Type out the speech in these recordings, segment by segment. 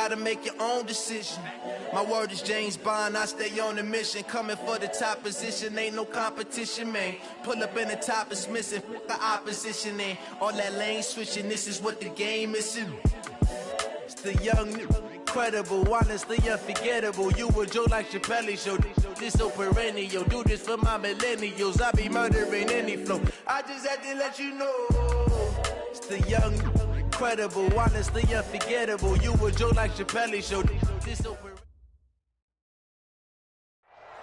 gotta make your own decision. My word is James Bond, I stay on a mission. Coming for the top position, ain't no competition, man. Pull up in the top is missing, the opposition, and all that lane switching, this is what the game is. It's the young, incredible, honestly unforgettable. You a Joe like Chappelle show, this so perennial. Do this for my millennials, I be murdering any flow. I just had to let you know. It's the young, incredible, honestly unforgettable. You a Joe like Chappelle show, this so perennial.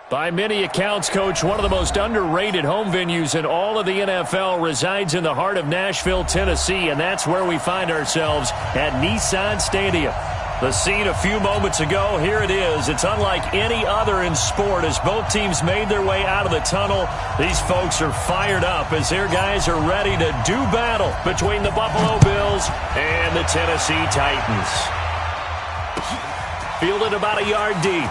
By many accounts, Coach, one of the most underrated home venues in all of the NFL resides in the heart of Nashville, Tennessee, and that's where we find ourselves at Nissan Stadium. The scene a few moments ago, here it is. It's unlike any other in sport as both teams made their way out of the tunnel. These folks are fired up as their guys are ready to do battle between the Buffalo Bills and the Tennessee Titans. Fielded about a yard deep.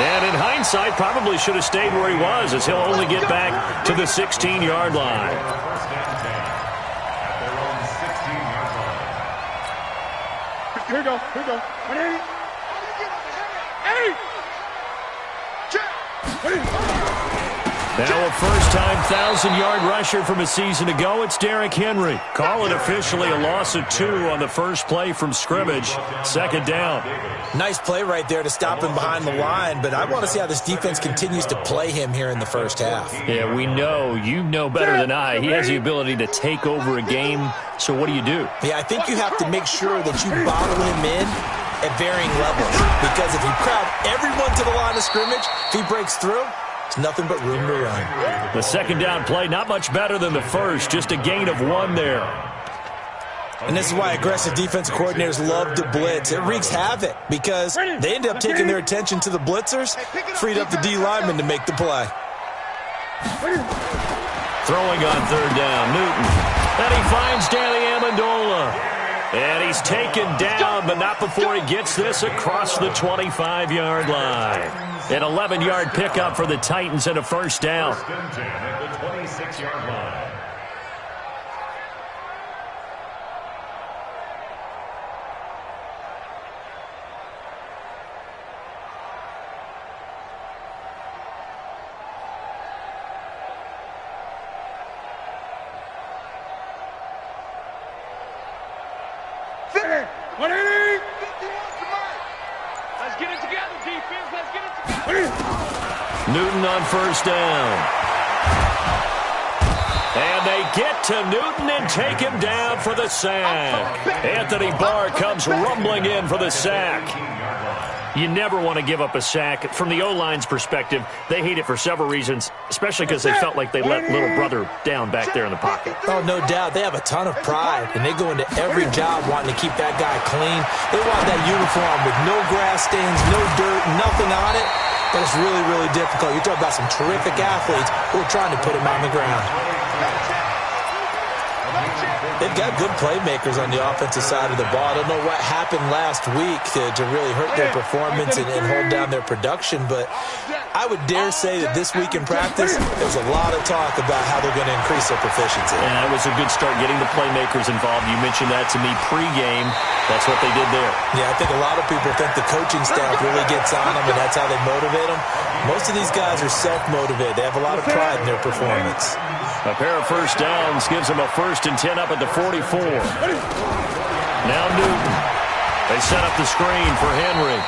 And in hindsight, probably should have stayed where he was as he'll only get back to the 16-yard line. Here we go. 180. 80. Now a first-time 1,000-yard rusher from a season ago, it's Derrick Henry. Call it officially a loss of 2 on the first play from scrimmage. Second down. Nice play right there to stop him behind the line, but I want to see how this defense continues to play him here in the first half. Yeah, we know. You know better than I. He has the ability to take over a game, so what do you do? Yeah, I think you have to make sure that you bottle him in at varying levels, because if you crowd everyone to the line of scrimmage, if he breaks through, it's nothing but room to run. The second down play, not much better than the first, just a gain of 1 there. And this is why aggressive defensive coordinators love to blitz. It wreaks havoc because they end up taking their attention to the blitzers, freed up the D lineman to make the play. Throwing on third down, Newton. And he finds Danny Amendola. And he's taken down, but not before he gets this across the 25-yard line. An 11-yard pickup for the Titans and a first down. At the 26-yard line. Newton on first down. And they get to Newton and take him down for the sack. Anthony Barr comes rumbling in for the sack. You never want to give up a sack. From the O-line's perspective, they hate it for several reasons, especially because they felt like they let little brother down back there in the pocket. Oh, no doubt. They have a ton of pride, and they go into every job wanting to keep that guy clean. They want that uniform with no grass stains, no dirt, nothing on it. But it's really, really difficult. You're talking about some terrific athletes who are trying to put him on the ground. They've got good playmakers on the offensive side of the ball. I don't know what happened last week to really hurt their performance and hold down their production, but I would dare say that this week in practice, there's a lot of talk about how they're going to increase their proficiency. And it was a good start getting the playmakers involved. You mentioned that to me pregame. That's what they did there. Yeah, I think a lot of people think the coaching staff really gets on them, and that's how they motivate them. Most of these guys are self-motivated. They have a lot of pride in their performance. A pair of first downs gives them a 1st and 10 up at the 44. Now Newton. They set up the screen for Henry.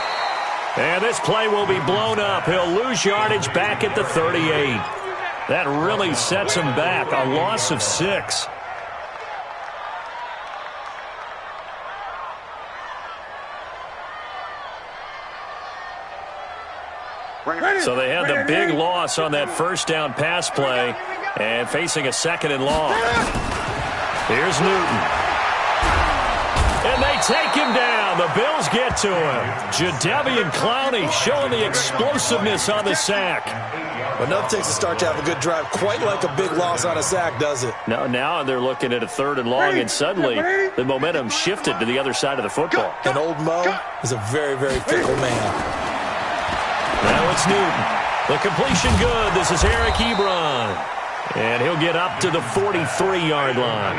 And this play will be blown up. He'll lose yardage back at the 38. That really sets him back. A loss of 6. So they had the big loss on that first down pass play and facing a 2nd and long. Here's Newton. And they take him down. The Bills get to him. Jadeveon Clowney showing the explosiveness on the sack. But enough takes a start to have a good drive. Quite like a big loss on a sack, does it? No, now they're looking at a 3rd and long, and suddenly the momentum shifted to the other side of the football. And old Mo is a very, very fickle man. Now it's Newton. The completion good. This is Eric Ebron. And he'll get up to the 43-yard line.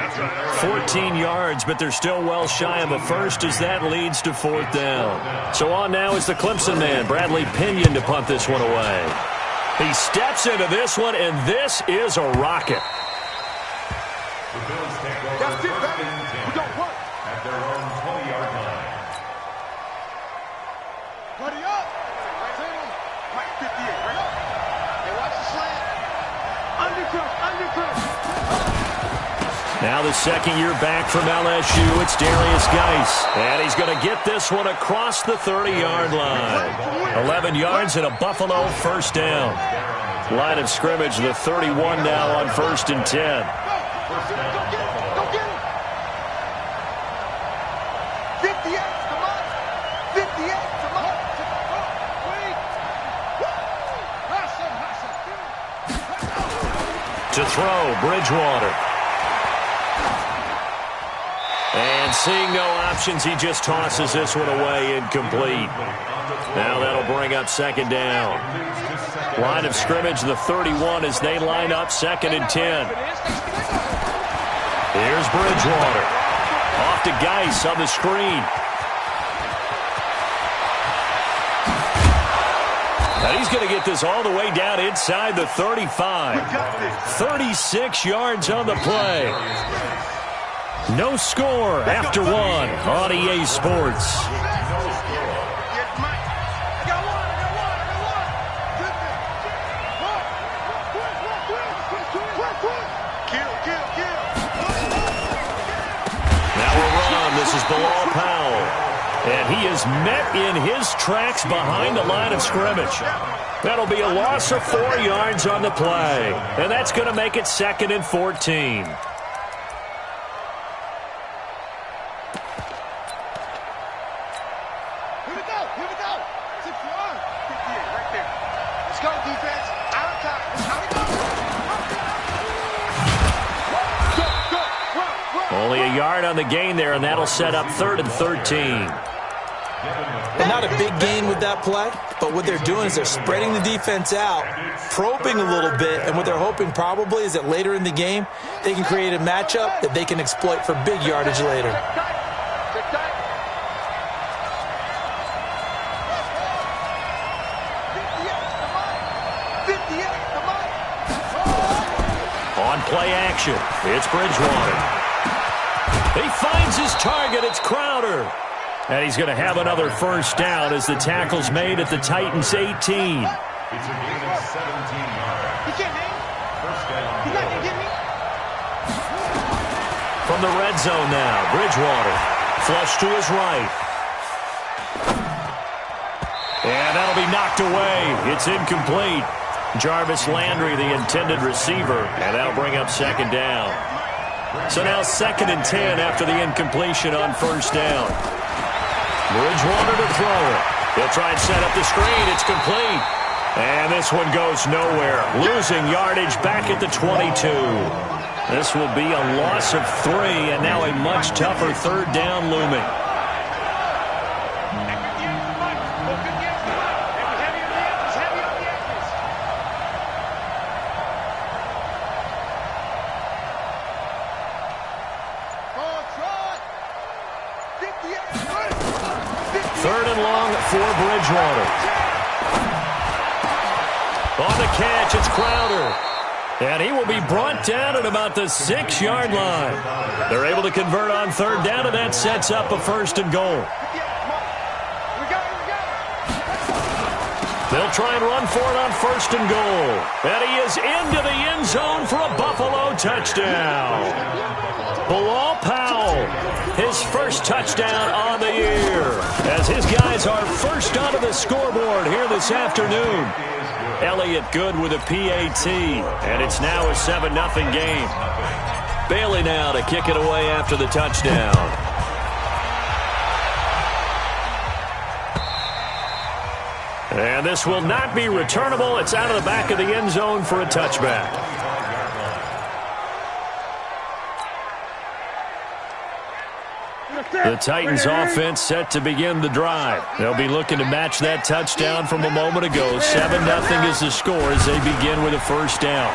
14 yards, but they're still well shy of a first as that leads to 4th down. So on now is the Clemson man, Bradley Pinion, to punt this one away. He steps into this one, and this is a rocket. That's it, baby. We don't work. At their own 20-yard line. Buddy up. Right, 58, right up. Hey, watch the slant. Undercut. Now the second year back from LSU, it's Darius Geis. And he's going to get this one across the 30-yard line. 11 yards and a Buffalo first down. Line of scrimmage, the 31 now on 1st and 10. Go get him. 58, come on. 58, come on. Wait. To throw, Bridgewater. And seeing no options, he just tosses this one away, incomplete. Now that'll bring up 2nd down. Line of scrimmage, the 31 as they line up 2nd and 10. Here's Bridgewater. Off to Geis on the screen. And he's going to get this all the way down inside the 35. 36 yards on the play. No score after one on EA Sports. Now a run. This is Bilal Powell. And he is met in his tracks behind the line of scrimmage. That'll be a loss of 4 yards on the play. And that's going to make it 2nd and 14. Only a yard on the gain there, and that'll set up 3rd and 13. And not a big gain with that play, but what they're doing is they're spreading the defense out, probing a little bit, and what they're hoping probably is that later in the game, they can create a matchup that they can exploit for big yardage later. On play action, it's Bridgewater. He finds his target. It's Crowder. And he's going to have another first down as the tackle's made at the Titans' 18. It's a gain of 17 yards. He can't hang. First down. He's not going to get me. From the red zone now, Bridgewater. Flush to his right. And that'll be knocked away. It's incomplete. Jarvis Landry, the intended receiver. And that'll bring up 2nd down. So now 2nd and 10 after the incompletion on first down. Bridgewater to throw it. He'll try and set up the screen. It's complete. And this one goes nowhere. Losing yardage back at the 22. This will be a loss of 3, and now a much tougher 3rd down looming. For Bridgewater. On the catch, it's Crowder. And he will be brought down at about the 6-yard line. They're able to convert on 3rd down, and that sets up a 1st and goal. They'll try and run for it on 1st and goal. And he is into the end zone for a Buffalo touchdown. Bilal Powell, his first touchdown on the year, as his guys are first onto the scoreboard here this afternoon. Elliott Good with a PAT, and it's now a 7-0 game. Bailey now to kick it away after the touchdown. And this will not be returnable. It's out of the back of the end zone for a touchback. The Titans offense set to begin the drive. They'll be looking to match that touchdown from a moment ago. 7-0 is the score as they begin with a first down.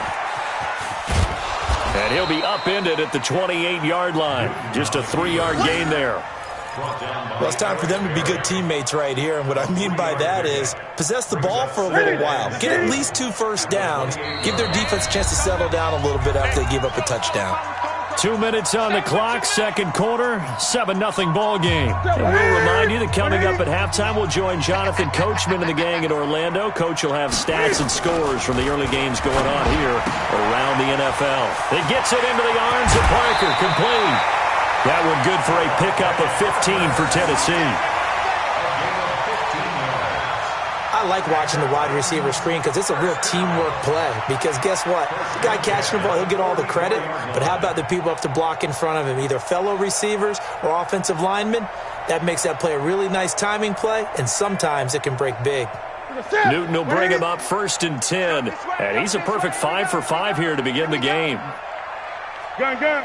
And he'll be upended at the 28-yard line. Just a 3-yard gain there. Well, it's time for them to be good teammates right here. And what I mean by that is possess the ball for a little while. Get at least 2 first downs. Give their defense a chance to settle down a little bit after they give up a touchdown. 2 minutes on the clock, second quarter, 7-0 ball game. And we'll remind you that coming up at halftime, we'll join Jonathan Coachman and the gang in Orlando. Coach will have stats and scores from the early games going on here around the NFL. It gets it into the arms of Parker, complete. That one good for a pickup of 15 for Tennessee. I like watching the wide receiver screen because it's a real teamwork play. Because guess what? The guy catching the ball, he'll get all the credit. But how about the people up to block in front of him, either fellow receivers or offensive linemen? That makes that play a really nice timing play, and sometimes it can break big. Newton will bring him up 1st and 10. And he's a perfect 5 for 5 here to begin the game. Gun.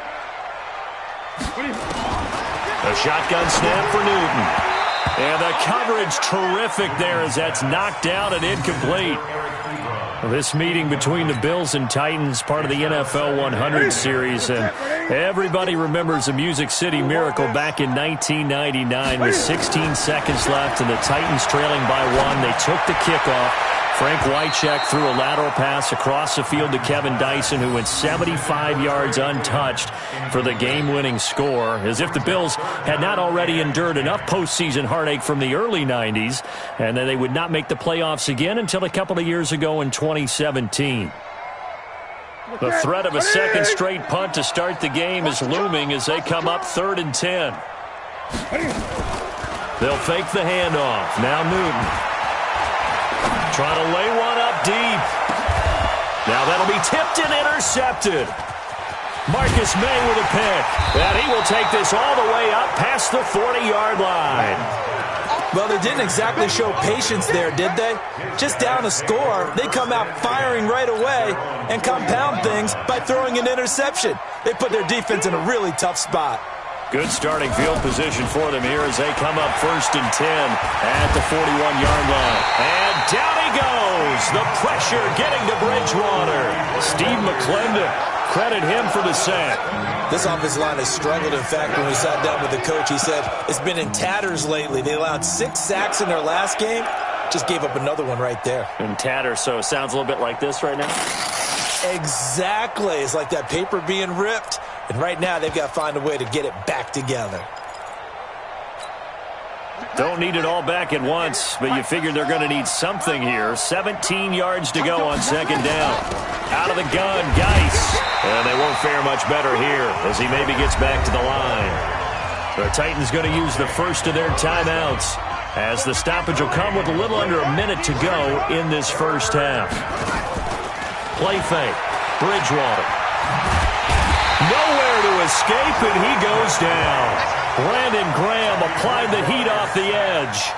A shotgun snap for Newton. And the coverage terrific there as that's knocked down and incomplete. This meeting between the Bills and Titans, part of the NFL 100 series, and everybody remembers the Music City Miracle back in 1999 with 16 seconds left and the Titans trailing by 1. They took the kickoff. Frank Wycheck threw a lateral pass across the field to Kevin Dyson, who went 75 yards untouched for the game-winning score, as if the Bills had not already endured enough postseason heartache from the early 90s, and then they would not make the playoffs again until a couple of years ago in 2017. The threat of a second straight punt to start the game is looming as they come up 3rd and 10. They'll fake the handoff. Now Newton. Trying to lay one up deep. Now that'll be tipped and intercepted. Marcus May with a pick. And he will take this all the way up past the 40-yard line. Well, they didn't exactly show patience there, did they? Just down a score, they come out firing right away and compound things by throwing an interception. They put their defense in a really tough spot. Good starting field position for them here as they come up 1st and 10 at the 41-yard line. And down he goes. The pressure getting to Bridgewater. Steve McClendon, credit him for the sack. This offensive line has struggled. In fact, when we sat down with the coach, he said it's been in tatters lately. They allowed 6 sacks in their last game. Just gave up another one right there. In tatters, so it sounds a little bit like this right now? Exactly. It's like that paper being ripped. And right now, they've got to find a way to get it back together. Don't need it all back at once, but you figure they're going to need something here. 17 yards to go on 2nd down. Out of the gun, Geis. And they won't fare much better here as he maybe gets back to the line. The Titans going to use the first of their timeouts as the stoppage will come with a little under a minute to go in this first half. Play fake. Bridgewater. Nowhere to escape, and he goes down. Brandon Graham applied the heat off the edge.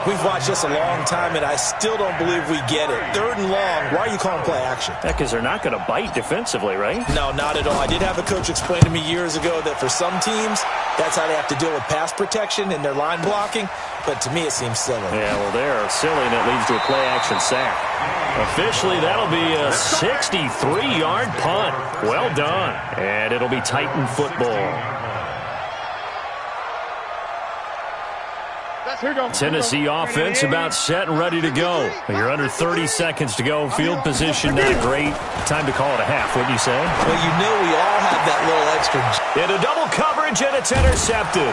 We've watched this a long time, and I still don't believe we get it. 3rd and long. Why are you calling play action? Because they're not going to bite defensively, right? No, not at all. I did have a coach explain to me years ago that for some teams, that's how they have to deal with pass protection and their line blocking. But to me, it seems silly. Yeah, well, they're silly, and it leads to a play-action sack. Officially, that'll be a 63-yard punt. Well done. And it'll be Titan football. Tennessee offense about set and ready to go. You're under 30 seconds to go. Field position not great. Time to call it a half, wouldn't you say? Well, you know we all have that little extra. Into double coverage, and it's intercepted.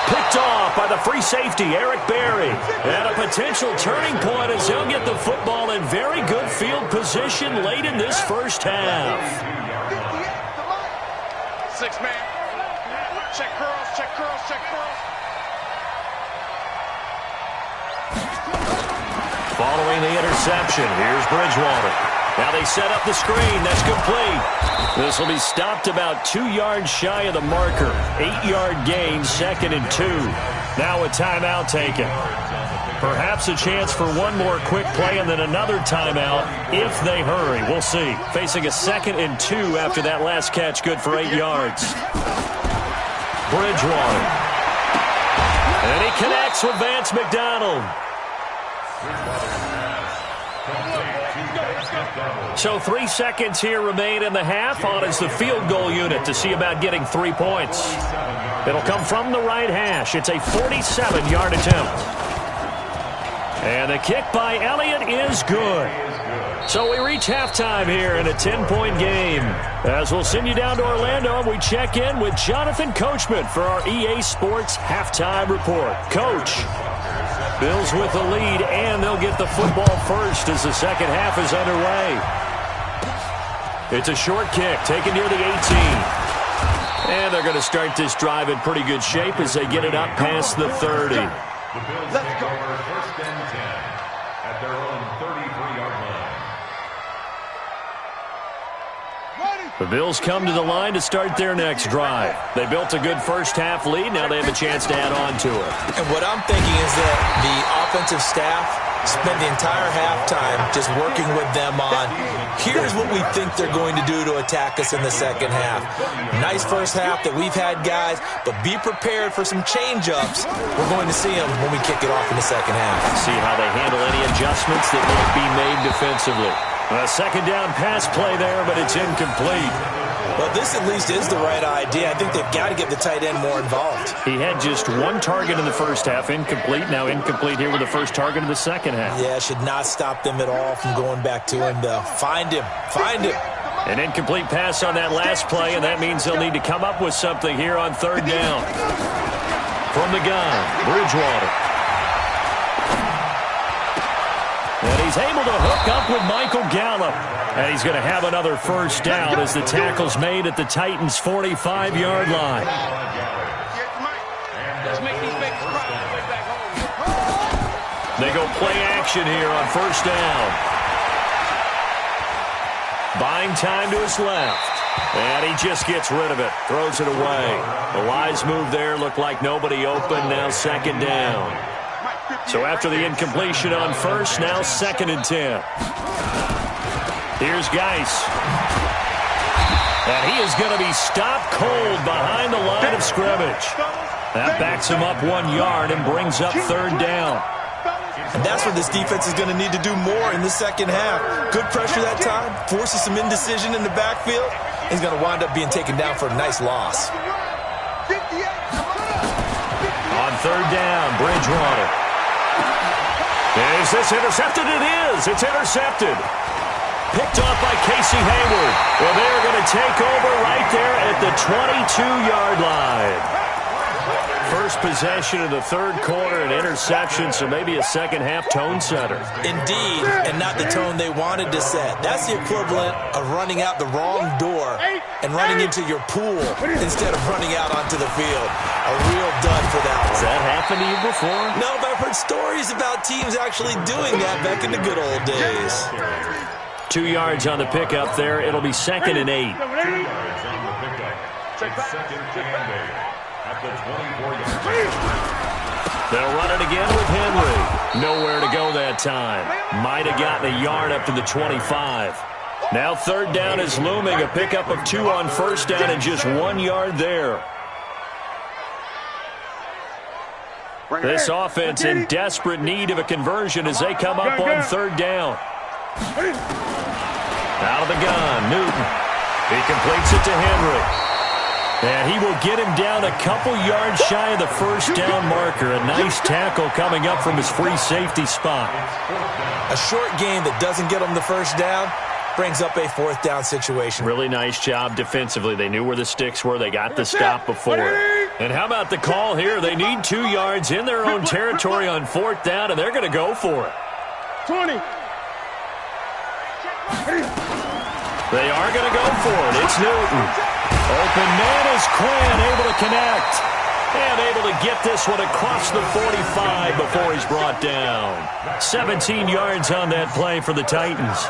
Picked off by the free safety, Eric Berry. And a potential turning point as he'll get the football in very good field position late in this first half. 6-man. Check curls, check curls, check curls. Following the interception, here's Bridgewater. Now they set up the screen. That's complete. This will be stopped about 2 yards shy of the marker. 8-yard gain, 2nd and 2. Now a timeout taken. Perhaps a chance for one more quick play and then another timeout if they hurry. We'll see. Facing a 2nd and 2 after that last catch, good for 8 yards. Bridgewater. And he connects with Vance McDonald. So 3 seconds here remain in the half. On is the field goal unit to see about getting 3 points. It'll come from the right hash. It's a 47-yard attempt. And the kick by Elliott is good. So we reach halftime here in a 10-point game. As we'll send you down to Orlando, and we check in with Jonathan Coachman for our EA Sports Halftime Report. Coach, Bills with the lead, and they'll get the football first as the second half is underway. It's a short kick taken near the 18. And they're going to start this drive in pretty good shape as they get it up past the 30. The Bills take over first and 10 at their own 33-yard line. The Bills come to the line to start their next drive. They built a good first-half lead. Now they have a chance to add on to it. And what I'm thinking is that the offensive staff spent the entire halftime just working with them on, here's what we think they're going to do to attack us in the second half. Nice first half that we've had, guys, but be prepared for some change-ups. We're going to see them when we kick it off in the second half. See how they handle any adjustments that might be made defensively. A second down pass play there, but it's incomplete. Well, this at least is the right idea. I think they've got to get the tight end more involved. He had just 1 target in the first half, incomplete. Now incomplete here with the first target in the second half. Yeah, should not stop them at all from going back to him, though. Find him. Find him. An incomplete pass on that last play, and that means they'll need to come up with something here on third down. From the gun, Bridgewater. And he's able to hook up with Michael Gallup. And he's going to have another first down as the tackle's made at the Titans' 45-yard line. They go play action here on first down. Buying time to his left. And he just gets rid of it. Throws it away. The wise move there. Looked like nobody open. Now second down. So after the incompletion on first, now second and 10. Here's Geis. And he is going to be stopped cold behind the line of scrimmage. That backs him up 1 yard and brings up third down. And that's what this defense is going to need to do more in the second half. Good pressure that time, forces some indecision in the backfield. He's going to wind up being taken down for a nice loss. On third down, Bridgewater. Is this intercepted? It is. It's intercepted. Picked off by Casey Hayward. Well, they're going to take over right there at the 22-yard line. First possession of the third quarter, an interception, so maybe a second-half tone setter. Indeed, and not the tone they wanted to set. That's the equivalent of running out the wrong door and running into your pool instead of running out onto the field. A real dud for that one. Has that happened to you before? No, but I've heard stories about teams actually doing that back in the good old days. 2 yards on the pickup there. It'll be second and 8. 2 yards on the pickup. It's second and 8 at the 24-yard line. They'll run it again with Henry. Nowhere to go that time. Might have gotten a yard up to the 25. Now third down is looming. A pickup of 2 on first down and just 1 yard there. This offense in desperate need of a conversion as they come up on third down. Out of the gun, Newton. He completes it to Henry. And he will get him down a couple yards shy of the first down marker. A nice tackle coming up from his free safety spot. A short game that doesn't get him the first down brings up a fourth down situation. Really nice job defensively. They knew where the sticks were. They got the stop before it. And how about the call here? They need 2 yards in their own territory on fourth down, and they're going to go for it. 20. They are going to go for it. It's Newton. Open man is Quinn, able to connect. And able to get this one across the 45 before he's brought down. 17 yards on that play for the Titans.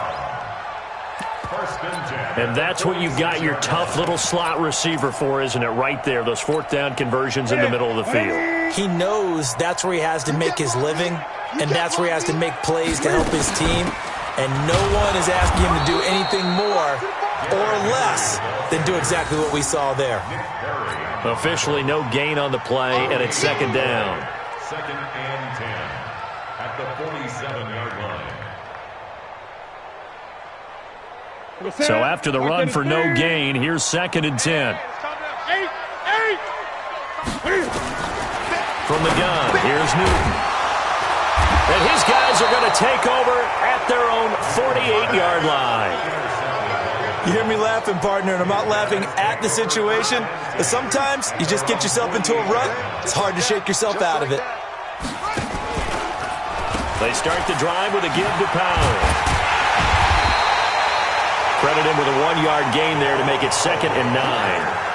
And that's what you've got your tough little slot receiver for, isn't it? Right there, those fourth down conversions in the middle of the field. He knows that's where he has to make his living, and that's where he has to make plays to help his team. And no one is asking him to do anything more or less than do exactly what we saw there. Officially no gain on the play, and it's second down. Second and 10 at the 47-yard line. So after the run for no gain, here's 2nd and 10. From the gun, here's Newton. And his guys are going to take over at their own 48-yard line. You hear me laughing, partner, and I'm not laughing at the situation, but sometimes you just get yourself into a rut. It's hard to shake yourself out of it. They start the drive with a give to Powell. Credit him with a 1-yard gain there to make it 2nd and 9.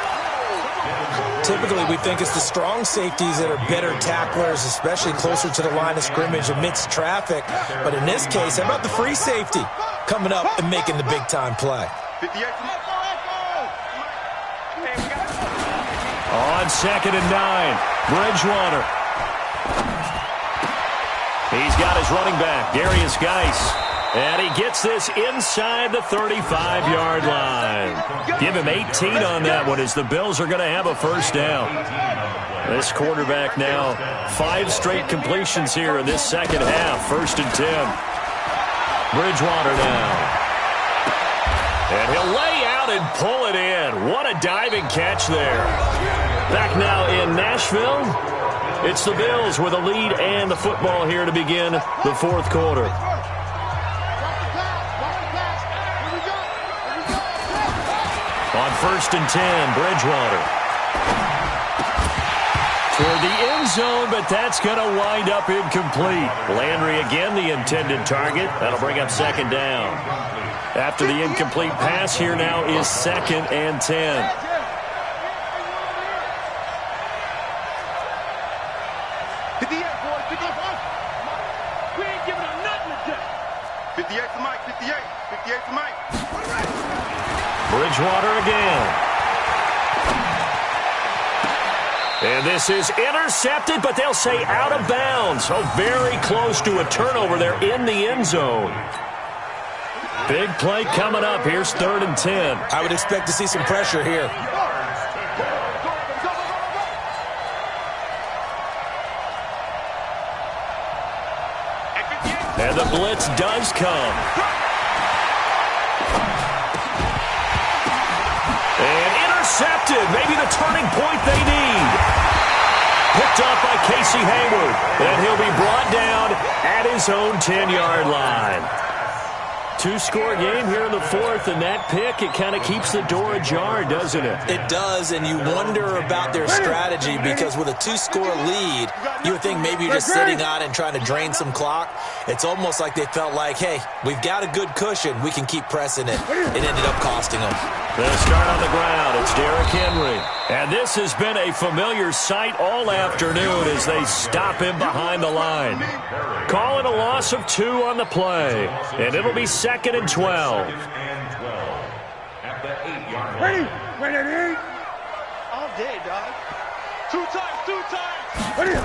Typically, we think it's the strong safeties that are better tacklers, especially closer to the line of scrimmage amidst traffic. But in this case, how about the free safety coming up and making the big-time play? On 2nd and 9, Bridgewater. He's got his running back, Darius Geis. And he gets this inside the 35-yard line. Give him 18 on that one as the Bills are going to have a first down. This quarterback now, 5 straight completions here in this second half. 1st and 10. Bridgewater now. And he'll lay out and pull it in. What a diving catch there. Back now in Nashville. It's the Bills with a lead and the football here to begin the 4th quarter. On 1st and 10, Bridgewater. Toward the end zone, but that's going to wind up incomplete. Landry again the intended target. That'll bring up 2nd down. After the incomplete pass, here now is 2nd and 10. Bridgewater again. And this is intercepted, but they'll say out of bounds. So very close to a turnover there in the end zone. Big play coming up. Here's 3rd and 10. I would expect to see some pressure here. And the blitz does come. And intercepted. Maybe the turning point they need. Picked up by Casey Hayward. And he'll be brought down at his own 10-yard line. 2-score game here in the 4th, and that pick, it kind of keeps the door ajar, doesn't it? It does, and you wonder about their strategy because with a 2-score lead, you would think maybe you're just sitting on and trying to drain some clock. It's almost like they felt like, hey, we've got a good cushion. We can keep pressing it. It ended up costing them. They'll start on the ground. It's Derrick Henry. And this has been a familiar sight all afternoon as they stop him behind the line. Calling a loss of 2 on the play. And it'll be 2nd and 12. Ready? All day, dog. 2 times. Ready?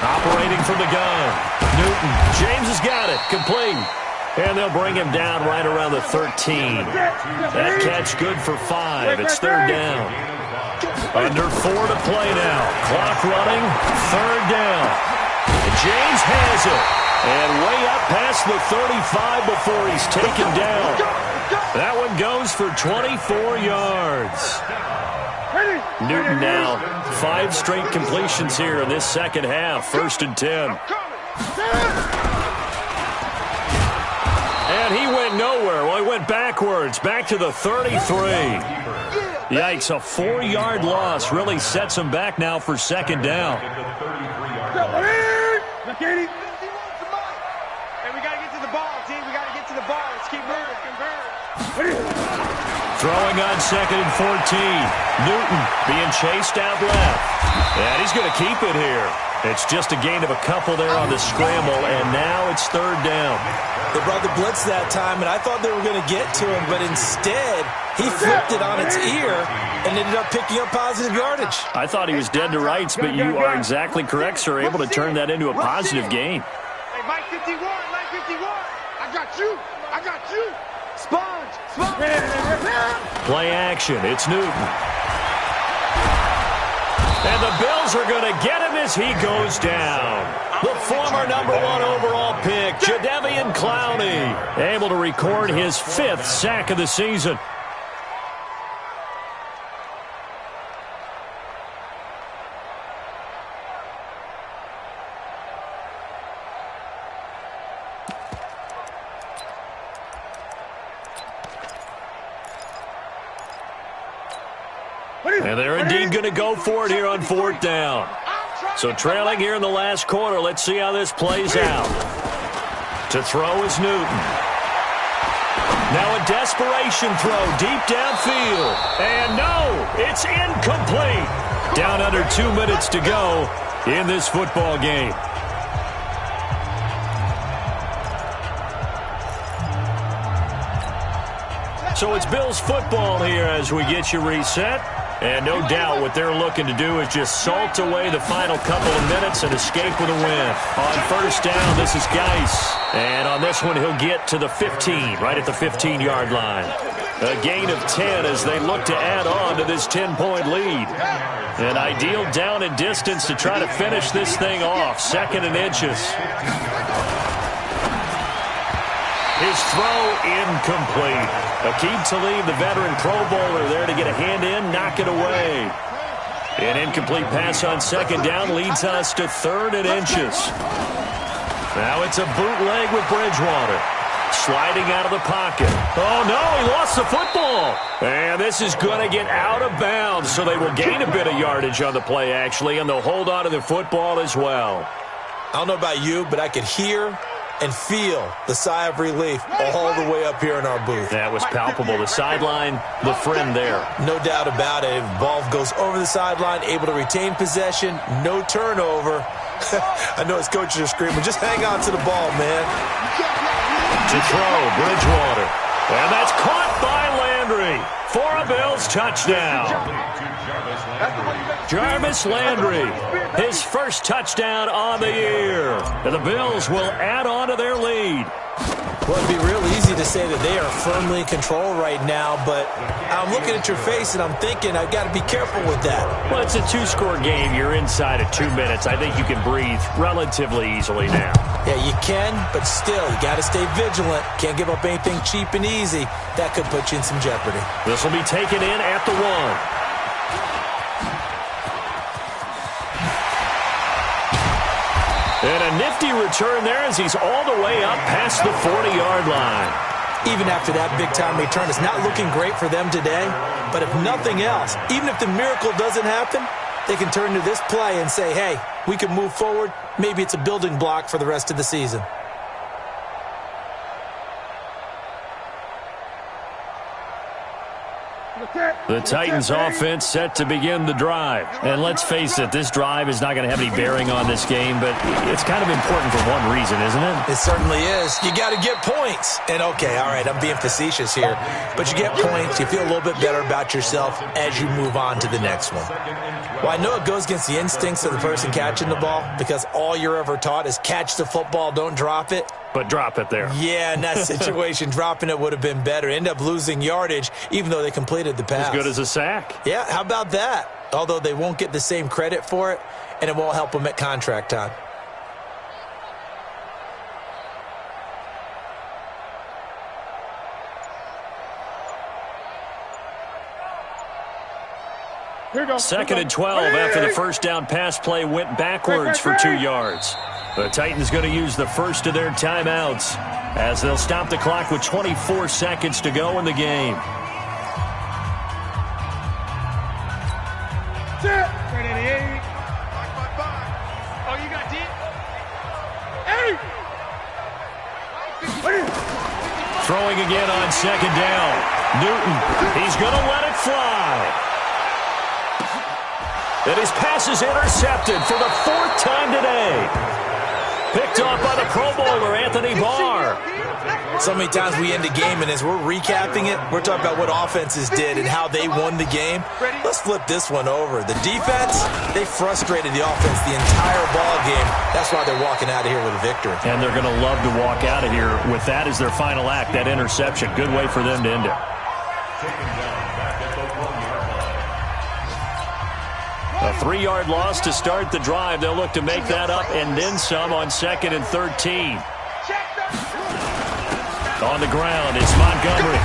Operating from the gun. Newton. James has got it. Complete. And they'll bring him down right around the 13. That catch good for 5. It's 3rd down. Under 4 to play now. Clock running. 3rd down. James has it. And way up past the 35 before he's taken down. That one goes for 24 yards. Newton now 5 straight completions here in this second half. 1st and 10. And he went nowhere. Well, he went backwards, back to the 33. Yikes, a 4-yard loss really sets him back now for 2nd down. Hey, we got to get to the ball, team. We got to get to the ball. Let's keep moving. Throwing on 2nd and 14. Newton being chased out left. And he's going to keep it here. It's just a gain of a couple there on the scramble, and now it's 3rd down. They brought the blitz that time, and I thought they were going to get to him, but instead he flipped it on its ear and ended up picking up positive yardage. I thought he was dead to rights, but you are exactly correct, sir, able to turn that into a positive gain. Hey, Mike 51, Mike 51. I got you. Sponge. Play action. It's Newton. And the Bills are going to get goodness, he goes down. The former #1 overall pick, Jadeveon Clowney, able to record his 5th sack of the season. And they're indeed going to go for it here on 4th down. So trailing here in the last quarter, let's see how this plays out. To throw is Newton. Now a desperation throw deep downfield. And no, it's incomplete. Down under 2 minutes to go in this football game. So it's Bills football here as we get you reset. And no doubt what they're looking to do is just salt away the final couple of minutes and escape with a win. On 1st down, this is Geis. And on this one, he'll get to the 15, right at the 15-yard line. A gain of 10 as they look to add on to this 10-point lead. An ideal down and distance to try to finish this thing off. 2nd and inches. His throw incomplete. Aqib Talib, the veteran Pro Bowler, there to get a hand in, knock it away. An incomplete pass on 2nd down leads us to 3rd and inches. Now it's a bootleg with Bridgewater. Sliding out of the pocket. Oh, no, he lost the football. And this is going to get out of bounds, so they will gain a bit of yardage on the play, actually, and they'll hold on to the football as well. I don't know about you, but I could hear and feel the sigh of relief all the way up here in our booth. That was palpable. The sideline, the friend there. No doubt about it. Ball goes over the sideline, able to retain possession, no turnover. I know his coaches are screaming, just hang on to the ball, man. To throw, Bridgewater. And that's caught by Landry for a Bills touchdown. Jarvis Landry, his first touchdown on the year. And the Bills will add on to their lead. Well, it'd be real easy to say that they are firmly in control right now, but I'm looking at your face and I'm thinking I've got to be careful with that. Well, it's a 2-score game. You're inside of 2 minutes. I think you can breathe relatively easily now. Yeah, you can, but still, you got to stay vigilant. Can't give up anything cheap and easy. That could put you in some jeopardy. This will be taken in at the 1. And a nifty return there as he's all the way up past the 40-yard line. Even after that big-time return, it's not looking great for them today. But if nothing else, even if the miracle doesn't happen, they can turn to this play and say, hey, we can move forward. Maybe it's a building block for the rest of the season. The Titans offense set to begin the drive. And let's face it, this drive is not going to have any bearing on this game, but it's kind of important for one reason, isn't it? It certainly is. You got to get points. And okay, all right, I'm being facetious here, but you get points, you feel a little bit better about yourself as you move on to the next one. Well, I know it goes against the instincts of the person catching the ball because all you're ever taught is catch the football, don't drop it. But drop it there. Yeah, in that situation, dropping it would have been better. End up losing yardage, even though they completed the pass. As good as a sack. Yeah, how about that? Although they won't get the same credit for it, and it won't help them at contract time. Second and 12 after the first down pass play went backwards for 2 yards. The Titans going to use the first of their timeouts as they'll stop the clock with 24 seconds to go in the game. Throwing again on second down. Newton, he's going to let it fly. And his pass is intercepted for the 4th time today. Picked off by the Pro Bowler, Anthony Barr. So many times we end a game, and as we're recapping it, we're talking about what offenses did and how they won the game. Let's flip this one over. The defense, they frustrated the offense the entire ball game. That's why they're walking out of here with a victory. And they're going to love to walk out of here with that as their final act, that interception. Good way for them to end it. A 3-yard loss to start the drive. They'll look to make that up and then some on 2nd and 13. On the ground, it's Montgomery.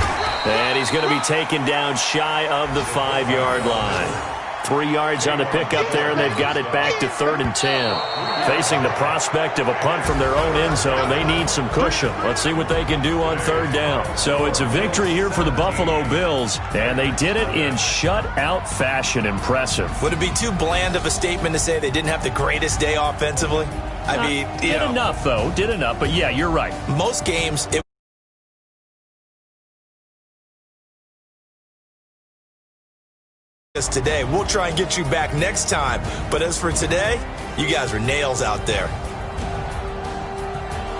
And he's going to be taken down shy of the 5-yard line. 3 yards on the pickup there, and they've got it back to 3rd and 10. Facing the prospect of a punt from their own end zone, they need some cushion. Let's see what they can do on 3rd down. So it's a victory here for the Buffalo Bills, and they did it in shutout fashion. Impressive. Would it be too bland of a statement to say they didn't have the greatest day offensively? I mean, did enough, though. Did enough, but yeah, you're right. Most games, today. We'll try and get you back next time. But as for today, you guys are nails out there.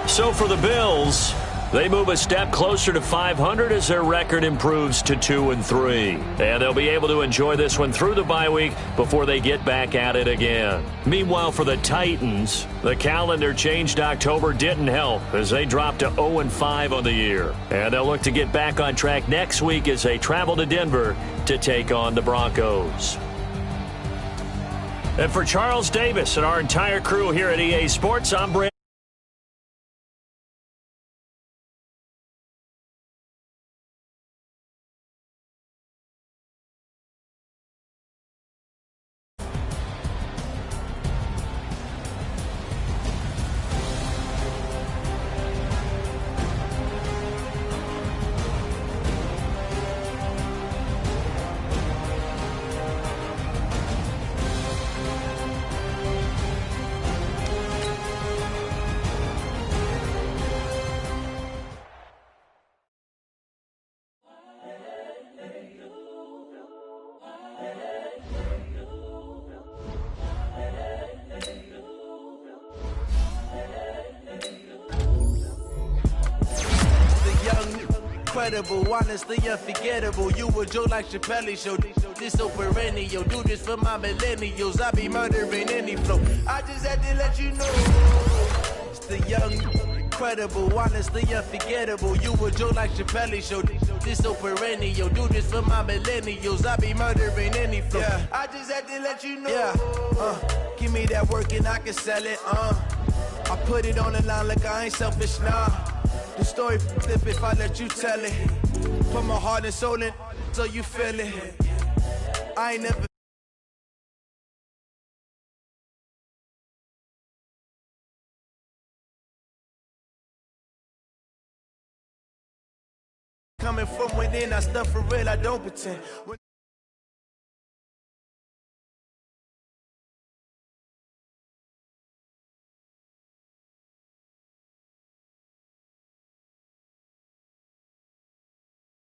So for the Bills, they move a step closer to 500 as their record improves to 2-3. And they'll be able to enjoy this one through the bye week before they get back at it again. Meanwhile, for the Titans, the calendar changed October didn't help as they dropped to 0-5 on the year. And they'll look to get back on track next week as they travel to Denver to take on the Broncos. And for Charles Davis and our entire crew here at EA Sports, I'm Brandon. Incredible, honestly unforgettable. You a joke like Chappelle show. This so perennial. Do this for my millennials. I be murdering any flow. I just had to let you know. It's the young, incredible, honestly unforgettable. You a joke like Chappelle show. This so perennial. Do this for my millennials. I be murdering any flow. Yeah. I just had to let you know. Yeah. Give me that work and I can sell it. I put it on the line like I ain't selfish, nah. The story flip if I let you tell it. Put my heart and soul in so you feel it. I ain't never coming from within. I stuff for real, I don't pretend.